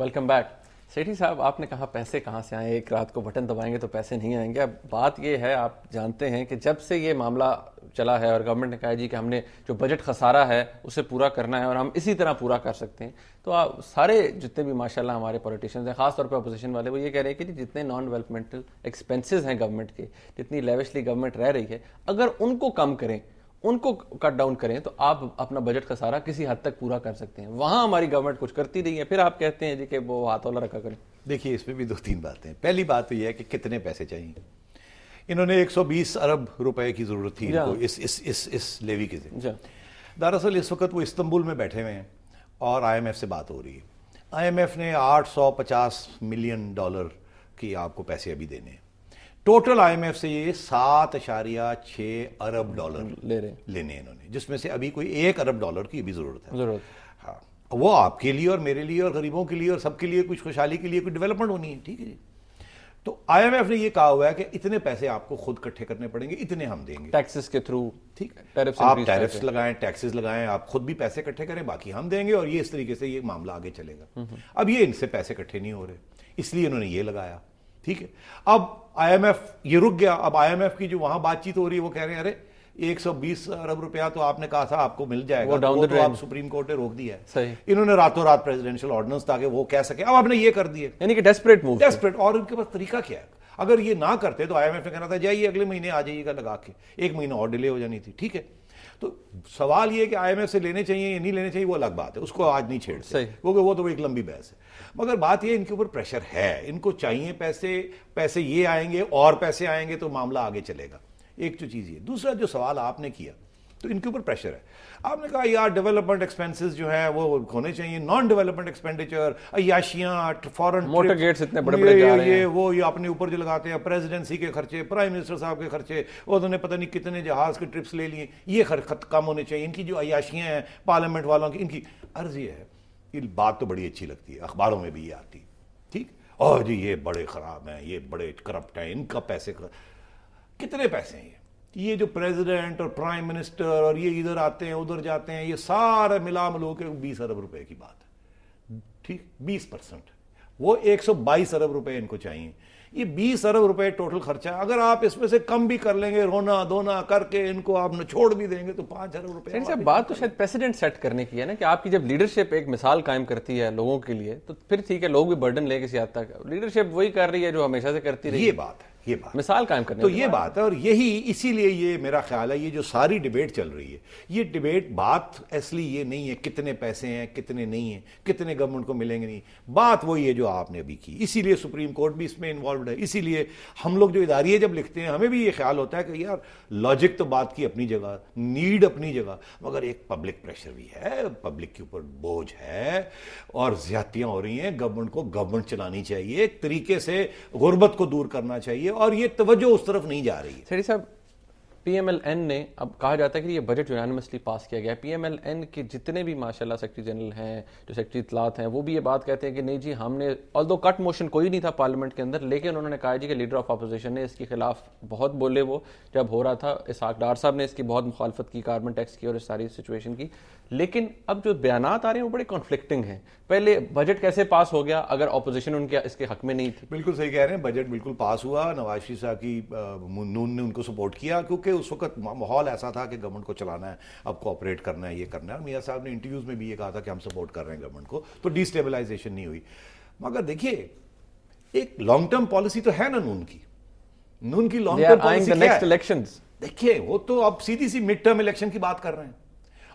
Welcome back. सेठी साहब, आपने कहा पैसे कहाँ से आए, एक रात को बटन दबाएंगे तो पैसे नहीं आएंगे। अब बात ये है, आप जानते हैं कि जब से ये मामला चला है और गवर्नमेंट ने कहा जी कि हमने जो बजट खसारा है उसे पूरा करना है और हम इसी तरह पूरा कर सकते हैं, तो आप सारे जितने भी माशाल्लाह हमारे पॉलिटिशियंस हैं, खासतौर पर अपोजिशन वाले, वो ये कह रहे हैं कि जितने नॉन डेवलपमेंटल एक्सपेंसेस हैं गवर्नमेंट के, जितनी लेविशली गवर्नमेंट रह रही है, अगर उनको कम करें, उनको कट डाउन करें तो आप अपना बजट का सारा किसी हद तक पूरा कर सकते हैं। वहां हमारी गवर्नमेंट कुछ करती नहीं है, फिर आप कहते हैं जी कि वो हाथ वाला रखा करें। देखिए, इसमें भी दो तीन बातें हैं। पहली बात तो यह है कि कितने पैसे चाहिए। इन्होंने 120 अरब रुपए की जरूरत थी इनको इस लेवी के लिए। दरअसल इस वक्त वो इस्तांबुल में बैठे हुए हैं और आईएमएफ से बात हो रही है। आईएमएफ ने 850 मिलियन डॉलर की आपको पैसे अभी देने हैं। टोटल आईएमएफ से ये 7.6 अरब डॉलर लेने इन्होंने, जिसमें से अभी कोई 1 अरब डॉलर की भी जरूरत है। हाँ, वो आपके लिए और मेरे लिए और गरीबों के लिए और सबके लिए, कुछ खुशहाली के लिए, कुछ डेवलपमेंट होनी है, ठीक है जी। तो आईएमएफ ने ये कहा हुआ है कि इतने पैसे आपको खुद इकट्ठे करने पड़ेंगे, इतने हम देंगे टैक्सेस के थ्रू। ठीक, आप टैरिफ्स लगाएं, टैक्सेस लगाएं, आप खुद भी पैसे इकट्ठे करें, बाकी हम देंगे, और ये इस तरीके से ये मामला आगे चलेगा। अब ये इनसे पैसे इकट्ठे नहीं हो रहे, इसलिए इन्होंने ये लगाया, ठीक है। अब आईएमएफ ये रुक गया। अब आईएमएफ की जो वहां बातचीत हो रही है, वो कह रहे हैं अरे 120 अरब रुपया तो आपने कहा था आपको मिल जाएगा, वो तो आप सुप्रीम कोर्ट ने रोक दिया है। सही। इन्होंने रातों रात प्रेसिडेंशियल ऑर्डिनेंस ताकि वो कह सके, अब आपने ये कर दिए, यानी कि डेस्परेट मूव। डेस्परेट। और इनके पास तरीका क्या है? अगर ये ना करते तो आईएमएफ ने कहना था जाइए अगले महीने आ जाइएगा लगा के, 1 महीना और डिले हो जानी थी, ठीक है। तो सवाल ये कि आईएमएफ से लेने चाहिए या नहीं लेने चाहिए, वो अलग बात है, उसको आज नहीं छेड़ते, क्योंकि वो तो एक लंबी बहस है। मगर बात ये, इनके ऊपर प्रेशर है, इनको चाहिए पैसे, पैसे ये आएंगे और पैसे आएंगे तो मामला आगे चलेगा। एक तो चीज ये। दूसरा जो सवाल आपने किया, तो इनके ऊपर प्रेशर है। आपने कहा यार डेवलपमेंट एक्सपेंसेस जो है वो होने चाहिए, नॉन डेवलपमेंट एक्सपेंडिचर, अयाशियां, फॉरेन मोटर गेट्स इतने बड़े-बड़े जा रहे हैं, ये अपने ऊपर जो लगाते हैं, प्रेसिडेंसी के खर्चे, प्राइम मिनिस्टर साहब के खर्चे, उन्होंने पता नहीं कितने जहाज के ट्रिप्स ले लिए, ये खर्च कम होने चाहिए। इनकी जो अयाशियां हैं पार्लियामेंट वालों की, इनकी अर्ज ये है। ये बात तो बड़ी अच्छी लगती है, अखबारों में भी ये आती, ठीक, और जी ये बड़े खराब हैं, ये बड़े करप्ट हैं, इनका पैसे कितने पैसे हैं ये जो प्रेसिडेंट और प्राइम मिनिस्टर और ये इधर आते हैं उधर जाते हैं, ये सारे मिला मिलो के 20 अरब रुपए की बात है, ठीक, 20%। वो 122 अरब रुपए इनको चाहिए। ये 20 अरब रुपए टोटल खर्चा, अगर आप इसमें से कम भी कर लेंगे, रोना धोना करके इनको आप छोड़ भी देंगे, तो 5 अरब रुपए। बात तो शायद प्रेसिडेंट सेट करने की है ना, कि आपकी जब लीडरशिप एक मिसाल कायम करती है लोगों के लिए, तो फिर ठीक है, लोग भी बर्डन ले किसी हद तक, लीडरशिप वही कर रही है जो हमेशा से करती रही है। ये बात है, ये बात मिसाल कायम करने तो ये बात है। और यही इसीलिए ये मेरा ख्याल है, ये जो सारी डिबेट चल रही है, ये डिबेट बात असली ये नहीं है कितने पैसे हैं कितने नहीं है, कितने गवर्नमेंट को मिलेंगे नहीं, बात वही है जो आपने अभी की। इसीलिए सुप्रीम कोर्ट भी इसमें इन्वॉल्व है। इसीलिए हम लोग जो इदारिये जब लिखते हैं, हमें भी ये ख्याल होता है कि यार लॉजिक तो बात की अपनी जगह, नीड अपनी जगह, मगर एक पब्लिक प्रेशर भी है, पब्लिक के ऊपर बोझ है और ज्यादतियां हो रही हैं। गवर्नमेंट को गवर्नमेंट चलानी चाहिए, एक तरीके से गुर्बत को दूर करना चाहिए, और ये तवज्जो उस तरफ नहीं जा रही है। सेठी साहब, पीएमएलएन ने, अब कहा जाता है कि ये बजट यूनानिमसली पास किया गया है, पीएमएलएन के जितने भी माशाल्लाह सेक्रेटरी जनरल हैं, जो सेक्रेटरी इत्तलात हैं, वो भी ये बात कहते हैं कि नहीं जी हमने, ऑल्दो कट मोशन कोई नहीं था पार्लियामेंट के अंदर, लेकिन उन्होंने कहा जी कि लीडर ऑफ अपोजिशन ने इसके खिलाफ बहुत बोले, वो जब हो रहा था, इसहाक डार साहब ने इसकी बहुत मुखालफत की, कार्बन टैक्स की और इस सारी सिचुएशन की। लेकिन अब जो बयानात आ रहे हैं वो बड़े कॉन्फ्लिक्टिंग हैं। पहले बजट कैसे पास हो गया अगर ऑपोजिशन उनके इसके हक में नहीं थी? बिल्कुल सही कह रहे हैं, बजट बिल्कुल पास हुआ। नवाज शरीफ साहब की नून ने उनको सपोर्ट किया, क्योंकि उस वक्त माहौल ऐसा था कि गवर्नमेंट को चलाना है, अब कोऑपरेट करना है, ये करना है। मियां साहब ने इंटरव्यूज में भी ये कहा था कि हम सपोर्ट कर रहे हैं गवर्नमेंट को, तो डिस्टेबलाइजेशन नहीं हुई। मगर देखिए, एक लॉन्ग टर्म पॉलिसी तो है ना नून की लॉन्ग टर्म पॉलिसी क्या है? देखिए, वो तो अब सीधी सी मिड टर्म इलेक्शन की बात कर रहे हैं,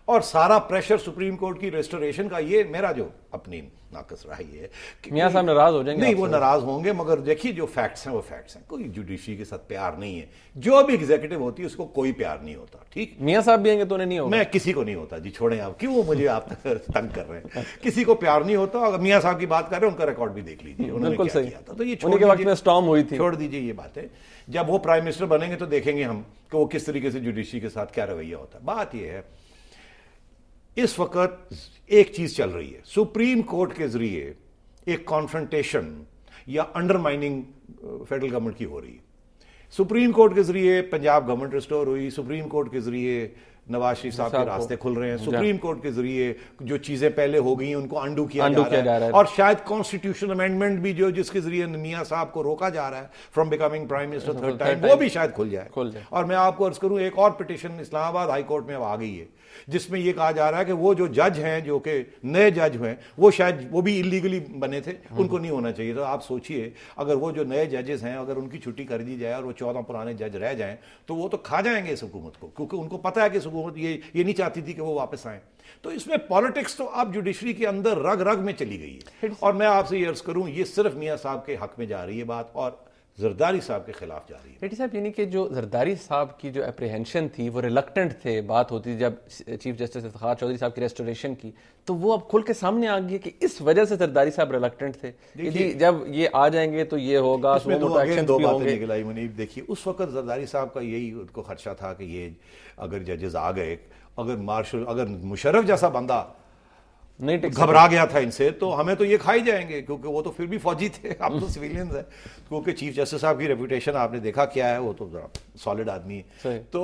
और सारा प्रेशर सुप्रीम कोर्ट की रेस्टोरेशन का। ये मेरा जो अपनी नाकस रही है कि मियां साहब नाराज हो जाएंगे? नहीं, वो नाराज होंगे, मगर देखिए जो फैक्ट्स हैं वो फैक्ट्स हैं। कोई जुडिशरी के साथ प्यार नहीं है, जो भी एग्जीक्यूटिव होती है उसको कोई प्यार नहीं होता, ठीक। मियां साहब भी आएंगे तो नहीं होगा? मैं किसी को नहीं होता जी, छोड़ें आप, क्यों मुझे आप तंग कर रहे हैं। किसी को प्यार नहीं होता। अगर मियां साहब की बात कर रहे हैं, उनका रिकॉर्ड भी देख लीजिए, उन्होंने क्या किया था। तो ये छोड़ दीजिए ये बातें। जब वो प्राइम मिनिस्टर बनेंगे तो देखेंगे हम कि वो किस तरीके से जुडिशरी के साथ क्या रवैया होता है। बात ये है, इस वक्त एक चीज चल रही है, सुप्रीम कोर्ट के जरिए एक कॉन्फ्रंटेशन या अंडरमाइनिंग फेडरल गवर्नमेंट की हो रही है। सुप्रीम कोर्ट के जरिए पंजाब गवर्नमेंट रिस्टोर हुई, सुप्रीम कोर्ट के जरिए नवाज शरीफ साहब के रास्ते खुल रहे हैं, सुप्रीम कोर्ट के जरिए जो चीजें पहले हो गई हैं उनको अंडू किया जा रहा है, और शायद कॉन्स्टिट्यूशन अमेंडमेंट भी जो जिसके जरिए मियां साहब को रोका जा रहा है from becoming prime minister third time, वो भी शायद खुल जाए। और मैं आपको अर्ज करूं, एक और पिटीशन इस्लामाबाद हाई कोर्ट में अब आ गई है जिसमें यह कहा जा रहा है कि वो जो जज हैं, जो कि नए जज हैं, वो शायद वो भी इलीगली बने थे, उनको नहीं होना चाहिए। तो आप सोचिए, अगर वो जो नए जजेस हैं अगर उनकी छुट्टी कर दी जाए और वो 14 पुराने जज रह जाएं तो वो तो खा जाएंगे इस हुकूमत को, क्योंकि उनको पता है कि इस हुकूमत ये नहीं चाहती थी कि वो वापस आए। तो इसमें पॉलिटिक्स तो अब जुडिशरी के अंदर रग रग में चली गई है। और मैं आपसे ये अर्ज करूं, ये सिर्फ मियां साहब के हक में जा रही है बात और जरदारी साहब के खिलाफ जा रही है। रेड्डी साहब, यानी कि जो जरदारी साहब की जो अप्रीहेंशन थी, वो रिलक्टेंट थे, बात होती थी जब चीफ जस्टिस इफ्तिखार चौधरी साहब की रेस्टोरेशन की, तो वो अब खुल के सामने आ गई कि इस वजह से जरदारी साहब रिलक्टेंट थे कि जब ये आ जाएंगे तो ये होगा। दो बातें निकल आई मुनीब। देखिए, उस वक्त जरदारी साहब का यही उनको खदशा था कि ये अगर जजेस आ गए, अगर मुशर्रफ जैसा बंदा नहीं घबरा गया था इनसे, तो हमें तो ये खाई जाएंगे, क्योंकि वो तो फिर भी फौजी थे, आप तो सिविलियंस हैं। क्योंकि चीफ जस्टिस साहब की रेपुटेशन आपने देखा क्या है, वो तो सॉलिड आदमी है, तो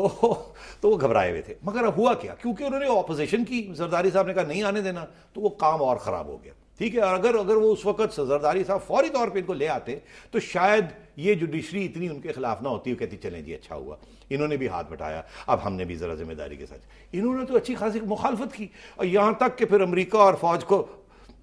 वो घबराए हुए थे। मगर अब हुआ क्या, क्योंकि उन्होंने ऑपोजिशन की, जरदारी साहब ने कहा नहीं आने देना, तो वो काम और खराब हो गया। ठीक है, और अगर वो उस वक्त जरदारी साहब फौरी तौर पे इनको ले आते तो शायद ये जुडिशरी इतनी उनके खिलाफ ना होती, कहती चलें जी अच्छा हुआ, इन्होंने भी हाथ बटाया, अब हमने भी जरा जिम्मेदारी के साथ। इन्होंने तो अच्छी खासी मुखालफत की, और यहां तक कि फिर अमेरिका और फौज को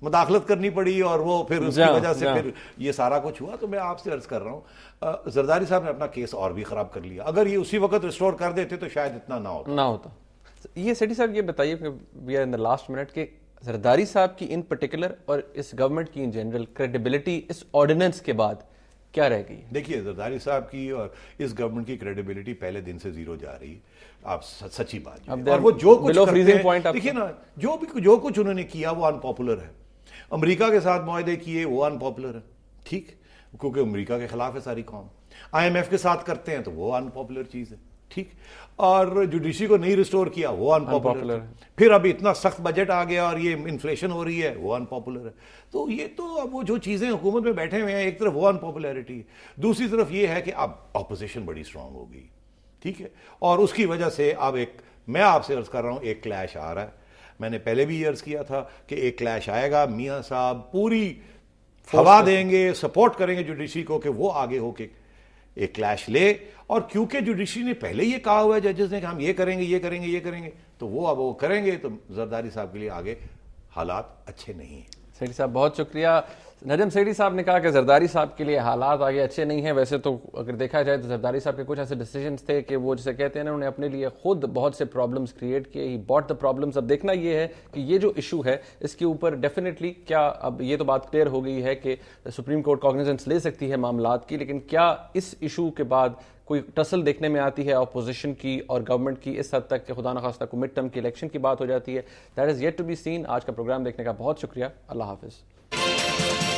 मुदाखलत करनी पड़ी, और वो फिर उसकी वजह से फिर ये सारा कुछ हुआ। तो मैं आपसे अर्ज कर रहा हूं, जरदारी साहब ने अपना केस और भी खराब कर लिया। अगर ये उसी वक्त रिस्टोर कर देते तो शायद इतना ना होता। ये सेठी साहब ये बताइए, we are in the last minute, के जरदारी साहब की इन पर्टिकुलर और इस गवर्नमेंट की इन जनरल क्रेडिबिलिटी इस ऑर्डिनेंस के बाद क्या रह गई? देखिए, जरदारी साहब की और इस गवर्नमेंट की क्रेडिबिलिटी पहले दिन से जीरो जा रही है, आप सच्ची बात है। और वो जो कुछ देखिए ना, जो कुछ उन्होंने किया वो अनपॉपुलर है। अमेरिका के साथ मुआहदे किए वो अनपॉपुलर है, ठीक, क्योंकि अमेरिका के खिलाफ है सारी कौम। IMF के साथ करते हैं तो वो अनपॉपुलर चीज है, ठीक। और जुडिशरी को नहीं रिस्टोर किया वो अनपॉपुलर है। फिर अब इतना सख्त बजट आ गया और ये इन्फ्लेशन हो रही है, वो अनपॉपुलर है। तो ये तो अब वो जो चीजें हुकूमत में बैठे हुए हैं, एक तरफ वो अनपॉपुलैरिटी है, दूसरी तरफ ये है कि अब ऑपोजिशन बड़ी स्ट्रांग हो गई, ठीक है। और उसकी वजह से अब मैं आपसे अर्ज कर रहा हूं, एक क्लैश आ रहा है। मैंने पहले भी अर्ज किया था कि एक क्लैश आएगा, मियां साहब पूरी हवा देंगे, सपोर्ट करेंगे जुडिशरी को कि वो आगे होके एक क्लैश ले। और क्योंकि जुडिशरी ने पहले ये कहा हुआ है जजेस ने कि हम ये करेंगे ये करेंगे ये करेंगे, तो वो अब वो करेंगे, तो जरदारी साहब के लिए आगे हालात अच्छे नहीं हैं। सेठी साहब बहुत शुक्रिया। नजम सेठी साहब ने कहा कि जरदारी साहब के लिए हालात आगे अच्छे नहीं हैं। वैसे तो अगर देखा जाए तो जरदारी साहब के कुछ ऐसे डिसीजंस थे कि वो जिसे कहते हैं ना, उन्होंने अपने लिए खुद बहुत से प्रॉब्लम्स क्रिएट किए, ही बॉट द प्रॉब्लम्स। अब देखना ये है कि ये जो इशू है इसके ऊपर डेफिनेटली क्या, अब ये तो बात क्लियर हो गई है कि सुप्रीम कोर्ट कॉग्निजेंस ले सकती है मामलात की, लेकिन क्या इस इशू के बाद कोई टसल देखने में आती है अपोजिशन की और गवर्नमेंट की इस हद तक कि खुदा न खास्ता को मिड टर्म की इलेक्शन की बात हो जाती है? That is yet to be seen. आज का प्रोग्राम देखने का बहुत शुक्रिया। अल्लाह हाफिज।